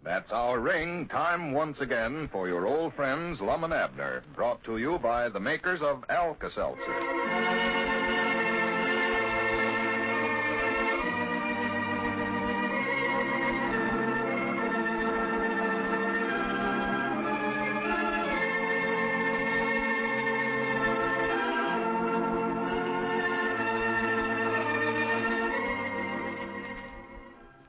That's our ring. Time once again for your old friends, Lum and Abner, brought to you by the makers of Alka-Seltzer.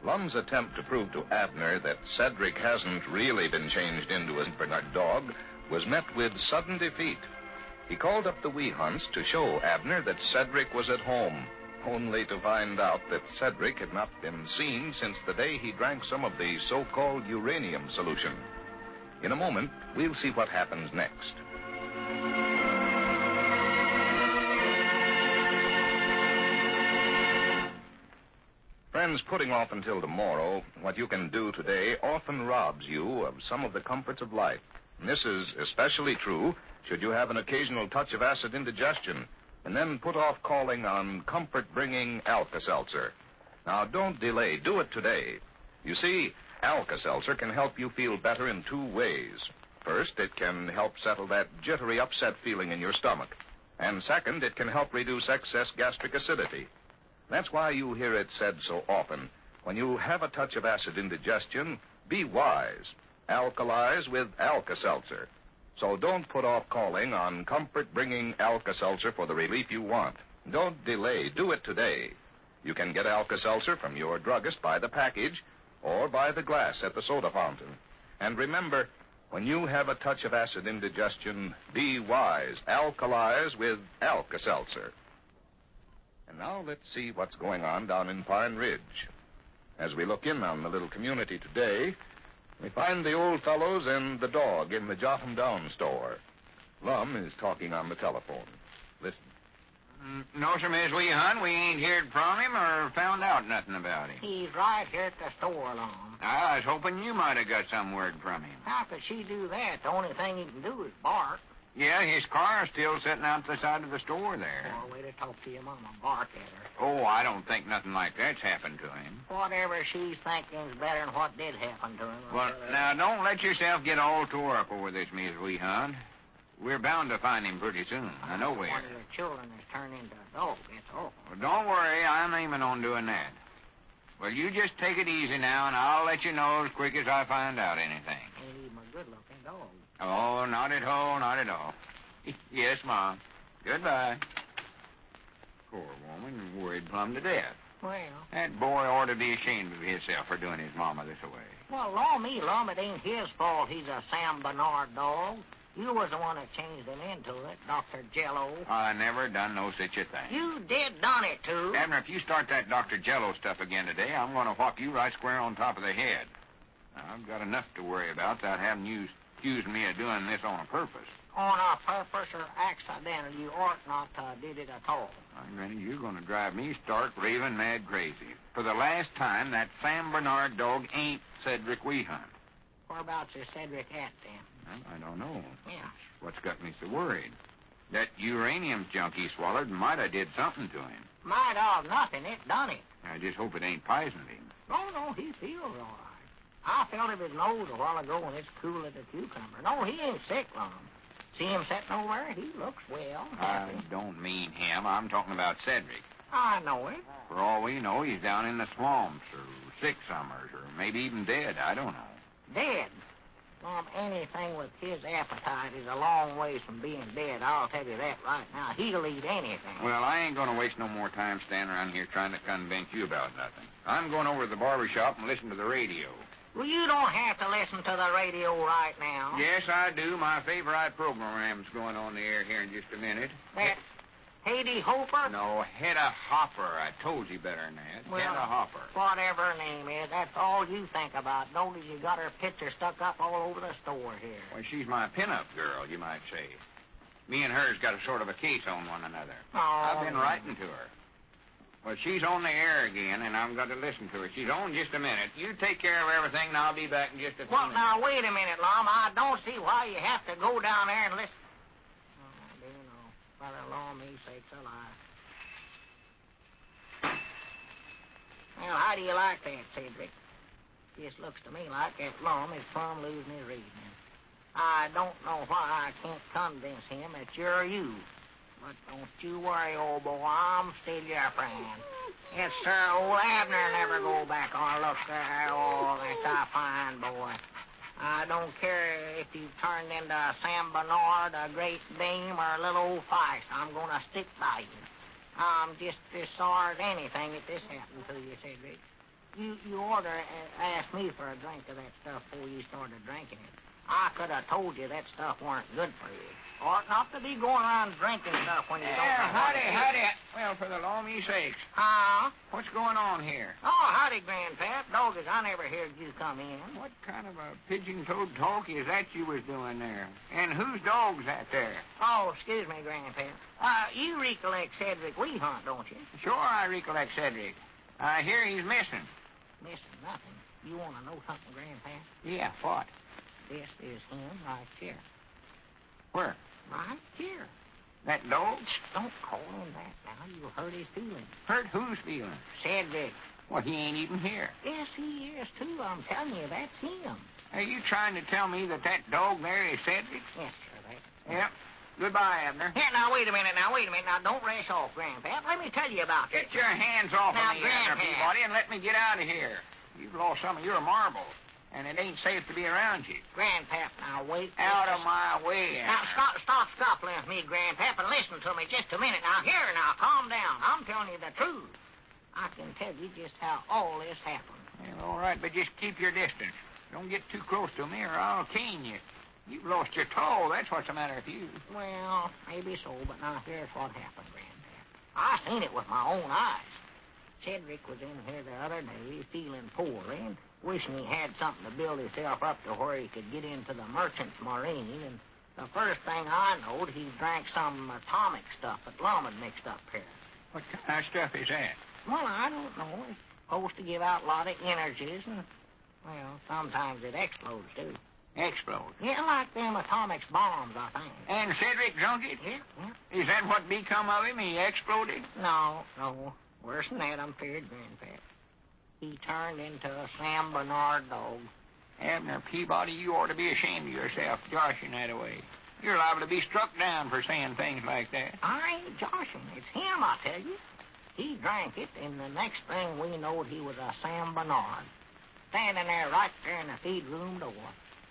Lum's attempt to prove to Abner that Cedric hasn't really been changed into a St. Bernard dog was met with sudden defeat. He called up the wee hunts to show Abner that Cedric was at home, only to find out that Cedric had not been seen since the day he drank some of the so-called uranium solution. In a moment, we'll see what happens next. Friends, putting off until tomorrow what you can do today often robs you of some of the comforts of life. And this is especially true should you have an occasional touch of acid indigestion, and then put off calling on comfort-bringing Alka-Seltzer. Now, don't delay. Do it today. You see, Alka-Seltzer can help you feel better in two ways. First, it can help settle that jittery, upset feeling in your stomach. And second, it can help reduce excess gastric acidity. That's why you hear it said so often. When you have a touch of acid indigestion, be wise. Alkalize with Alka-Seltzer. So don't put off calling on comfort-bringing Alka-Seltzer for the relief you want. Don't delay. Do it today. You can get Alka-Seltzer from your druggist by the package or by the glass at the soda fountain. And remember, when you have a touch of acid indigestion, be wise. Alkalize with Alka-Seltzer. And now let's see what's going on down in Pine Ridge. As we look in on the little community today, we find the old fellows and the dog in the Jotham Down store. Lum is talking on the telephone. Listen. No, sir, Miss Wee Hunt. We ain't heard from him or found out nothing about him. He's right here at the store, Lum. I was hoping you might have got some word from him. How could she do that? The only thing he can do is bark. Yeah, his car's still sitting out the side of the store there. Or way to talk to your mama, bark at her. Oh, I don't think nothing like that's happened to him. Whatever she's thinking's better than what did happen to him. Well, now, don't let yourself get all tore up over this, Miss Wee Hunt. We're bound to find him pretty soon. I know we are. One of the children has turned into a dog, that's all. Well, don't worry. I'm aiming on doing that. Well, you just take it easy now, and I'll let you know as quick as I find out anything. Ain't even a good-looking dog. Oh, not at all, not at all. Yes, Mom. Goodbye. Poor woman, worried plumb to death. Well. That boy ought to be ashamed of himself for doing his mama this way. Well, law me, Lum, it ain't his fault he's a Sam Bernard dog. You was the one that changed him into it, Dr. Jello. I never done no such a thing. You did done it, too. Abner, if you start that Dr. Jello stuff again today, I'm going to whop you right square on top of the head. Now, I've got enough to worry about without having you accusing me of doing this on a purpose. On a purpose or accidental, you ought not to have did it at all. Granny, you're going to drive me stark, raving, mad crazy. For the last time, that Sam Bernard dog ain't Cedric Wee Hunt. Whereabouts is Cedric at, then? Well, I don't know. Yeah. What's got me so worried? That uranium junk he swallowed might have did something to him. Might have nothing. It done it. I just hope it ain't poisoned him. No, he feels all right. I felt of his nose a while ago, and it's cool as a cucumber. No, he ain't sick, Lum. See him sitting over there? He looks well. I don't mean him. I'm talking about Cedric. I know it. For all we know, he's down in the swamps or sick summers or maybe even dead. I don't know. Dead? Lum, anything with his appetite is a long ways from being dead. I'll tell you that right now. He'll eat anything. Well, I ain't going to waste no more time standing around here trying to convince you about nothing. I'm going over to the barber shop and listen to the radio. Well, you don't have to listen to the radio right now. Yes, I do. My favorite program's going on the air here in just a minute. That Haiti Hopper? No, Hedda Hopper. I told you better than that. Well, Hedda Hopper. Whatever her name is, that's all you think about. Notice you got her picture stuck up all over the store here. Well, she's my pin-up girl, you might say. Me and her's got a sort of a case on one another. Oh. I've been writing to her. Well, she's on the air again, and I'm going to listen to her. She's on just a minute. You take care of everything, and I'll be back in just a few minutes. Well, now, wait a minute, Lum. I don't see why you have to go down there and listen. Oh, do you know? Brother-in-law, me sakes alive. Well, how do you like that, Cedric? Just looks to me like that Lum is plumb losing his reasoning. I don't know why I can't convince him that you're you. But don't you worry, old boy. I'm still your friend. Yes, sir, old Abner never go back on look there. Oh, that's a fine boy. I don't care if you've turned into a Sam Bernard, a Great Dane, or a little old Feist. I'm going to stick by you. I'm just as sorry as anything that this happened to you, Cedric. You ought to ask me for a drink of that stuff before you started drinking it. I could have told you that stuff weren't good for you. Ought not to be going around drinking stuff when you don't know what it is. Howdy. Well, for the Lommy sakes. Huh? What's going on here? Oh, howdy, Grandpap. Doggies, I never heard you come in. What kind of a pigeon-toed talk is that you was doing there? And whose dog's that there? Oh, excuse me, Grandpap. You recollect Cedric we hunt, don't you? Sure, I recollect Cedric. I hear he's missing. Missing nothing. You want to know something, Grandpap? Yeah, what? This is him right here. Where? Right here. That dog? Don't call him that now. You'll hurt his feelings. Hurt whose feelings? Cedric. Well, he ain't even here. Yes, he is, too. I'm telling you, that's him. Are you trying to tell me that dog there is Cedric? Yes, sir, that's Yep. Goodbye, Abner. Here, now, wait a minute. Now, don't rush off, Grandpap. Let me tell you about Get this. your hands off Now, of me, Abner Grandpap. Peabody, and let me get out of here. You've lost some of your marbles, and it ain't safe to be around you. Grandpap, now, wait. Out of my way, Now, Abner. stop scuffling with me, Grandpap, and listen to me just a minute. Now, calm down. I'm telling you the truth. I can tell you just how all this happened. Well, all right, but just keep your distance. Don't get too close to me, or I'll cane you. You've lost your toe. That's what's the matter with you. Well, maybe so, but now here's what happened, Grandpap. I seen it with my own eyes. Cedric was in here the other day feeling poorly and wishing he had something to build himself up to where he could get into the merchant's marine. And the first thing I knowed, he drank some atomic stuff that Lum had mixed up here. What kind of stuff is that? Well, I don't know. It's supposed to give out a lot of energies, and, well, sometimes it explodes, too. Explode. Yeah, like them atomic bombs, I think. And Cedric drunk it? Yeah. Is that what become of him? He exploded? No. Worse than that, I'm feared, Grandpap. He turned into a Sam Bernard dog. Abner Peabody, you ought to be ashamed of yourself, joshing that away. You're liable to be struck down for saying things like that. I ain't joshing. It's him, I tell you. He drank it, and the next thing we knowed, he was a Sam Bernard, standing there right there in the feed room door,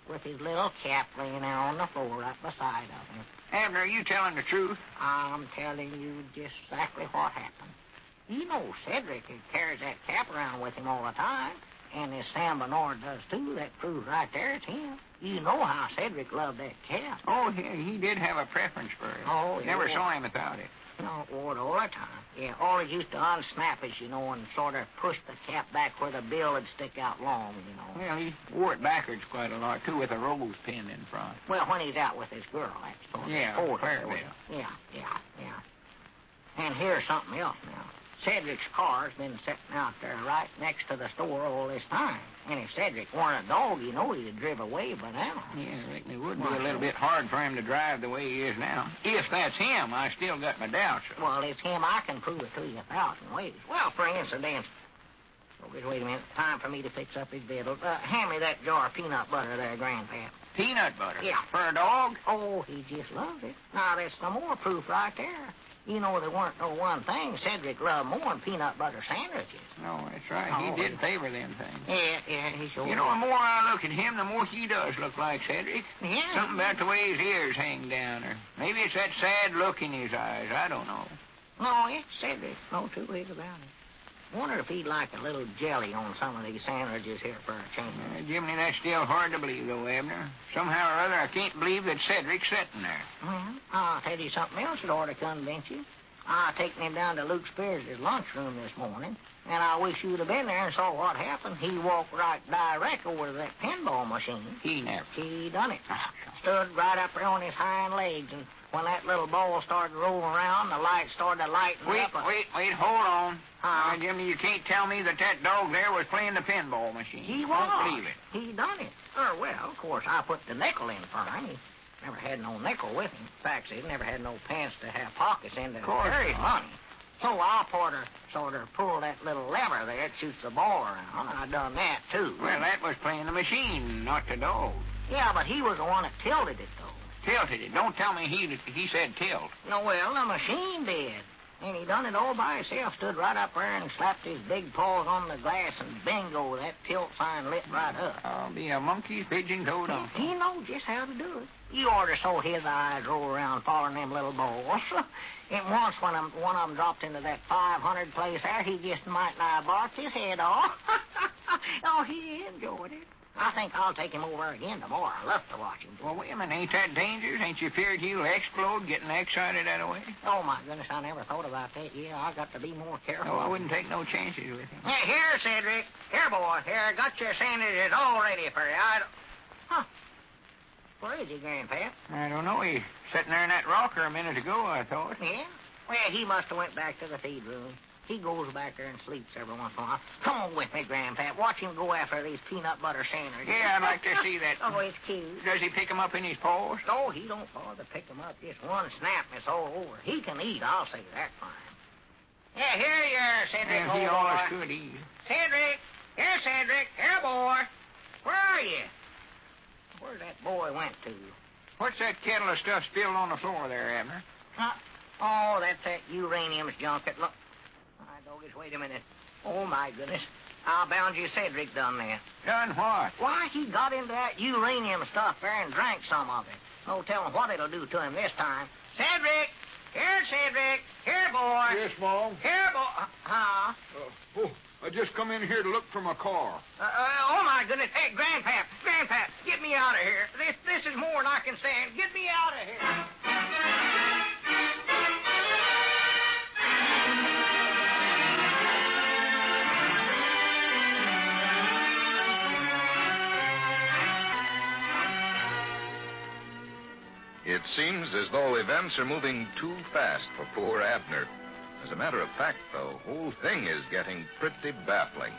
with his little cap laying there on the floor right beside of him. Abner, are you telling the truth? I'm telling you just exactly what happened. You know Cedric carries that cap around with him all the time, and this Sam Bernard does too. That proves right there it's him. You know how Cedric loved that cap. Oh, he did have a preference for it. Oh, yeah. Never saw him without it. No, wore it all the time. Yeah, always used to unsnap it, and sort of push the cap back where the bill would stick out long, Well, he wore it backwards quite a lot, too, with a rose pin in front. Well, when he's out with his girl, that's sort of forward. Fair bit. Yeah. And here's something else now. Cedric's car's been sitting out there right next to the store all this time. And if Cedric weren't a dog, he'd have driven away by now. Yeah, I reckon it would be a little bit hard for him to drive the way he is now. If that's him, I still got my doubts. Well, it's him. I can prove it to you 1,000 ways. Well, for instance, wait a minute. Time for me to fix up his victuals. Hand me that jar of peanut butter there, Grandpap. Peanut butter? Yeah. For a dog? Oh, he just loves it. Now, there's some more proof right there. There weren't no one thing Cedric loved more than peanut butter sandwiches. No, that's right. He did favor them things. Yeah, he sure the more I look at him, the more he does look like Cedric. Yeah. Something about the way his ears hang down, or maybe it's that sad look in his eyes. I don't know. No, it's Cedric. No two ways about it. Wonder if he'd like a little jelly on some of these sandwiches here for a change. Jiminy, that's still hard to believe, though, Abner. Somehow or other, I can't believe that Cedric's sitting there. Well, I'll tell you something else that ought to convince you. I taken him down to Luke Spears' lunchroom this morning, and I wish you'd have been there and saw what happened. He walked right direct over to that pinball machine. He never. He done it. Stood right up there on his hind legs, and when that little ball started rolling around, the light started to lighten up. Wait, hold on. Jimmy, you can't tell me that dog there was playing the pinball machine. He was. Don't believe it. He done it. Well, of course, I put the nickel in for him. He never had no nickel with him. In fact, he never had no pants to have pockets in to carry money. So I'll sort of pull that little lever there that shoots the ball around. I done that, too. Well, that was playing the machine, not the dog. Yeah, but he was the one that tilted it, though. Tilted it. Don't tell me he said tilt. No, well, the machine did. And he done it all by himself. Stood right up there and slapped his big paws on the glass, and bingo, that tilt sign lit right up. I'll be a monkey's pigeon-toed uncle. He knows just how to do it. You ought to saw his eyes roll around following them little balls. And once when one of them dropped into that 500 place there, he just might nigh barked his head off. Oh, he enjoyed it. I think I'll take him over again tomorrow. I love to watch him. Well, wait a minute. Ain't that dangerous? Ain't you feared he'll explode getting excited that way? Oh, my goodness, I never thought about that. Yeah, I got to be more careful. No, I wouldn't take no chances with him. Yeah, here, Cedric. Here, boy. Here, got your sandwiches all ready for you. Huh. Where is he, Grandpap? I don't know. He's sitting there in that rocker a minute ago, I thought. Yeah? Well, he must have went back to the feed room. He goes back there and sleeps every once in a while. Come on with me, Grandpap. Watch him go after these peanut butter sandwiches. Yeah, I'd like to see that. Oh, it's cute. Does he pick 'em up in his paws? No, he don't bother to pick them up. Just one snap and it's all over. He can eat, I'll say that fine. Yeah, here you are, Cedric. Yeah, he always could eat. Cedric. Here, Cedric. Here, boy. Where are you? Where'd that boy went to? What's that kettle of stuff spilled on the floor there, Abner? Oh, that's that uranium's junk. Look. My doggies, wait a minute. Oh, my goodness. I'll bound you Cedric done that. Done what? Why, he got into that uranium stuff there and drank some of it. No telling what it'll do to him this time. Cedric! Here, Cedric! Here, boy! Yes, Mom? Here, boy! Huh? I just come in here to look for my car. Oh, my goodness. Hey, Grandpap, get me out of here. This is more than I can stand. Get me out of here. It seems as though events are moving too fast for poor Abner. As a matter of fact, the whole thing is getting pretty baffling.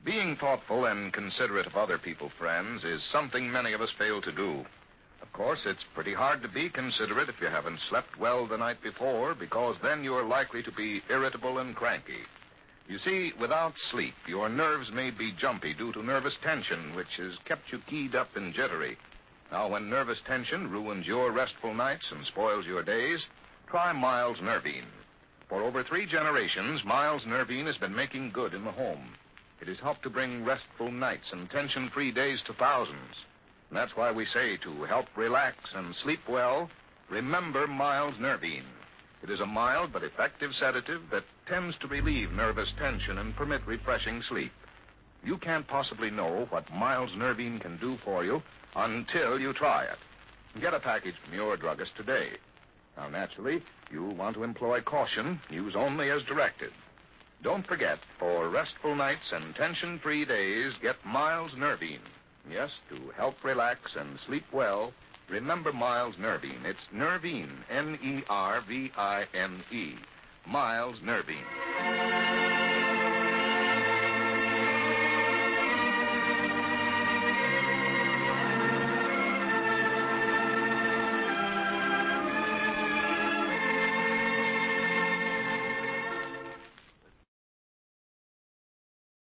Being thoughtful and considerate of other people, friends, is something many of us fail to do. Of course, it's pretty hard to be considerate if you haven't slept well the night before, because then you're likely to be irritable and cranky. You see, without sleep, your nerves may be jumpy due to nervous tension, which has kept you keyed up and jittery. Now, when nervous tension ruins your restful nights and spoils your days, try Miles Nervine. For over 3 generations, Miles Nervine has been making good in the home. It has helped to bring restful nights and tension-free days to thousands. And that's why we say to help relax and sleep well, remember Miles Nervine. It is a mild but effective sedative that tends to relieve nervous tension and permit refreshing sleep. You can't possibly know what Miles Nervine can do for you until you try it. Get a package from your druggist today. Now, naturally, you want to employ caution. Use only as directed. Don't forget, for restful nights and tension-free days, get Miles Nervine. Yes, to help relax and sleep well, remember Miles Nervine. It's Nervine, Nervine. Miles Nervine.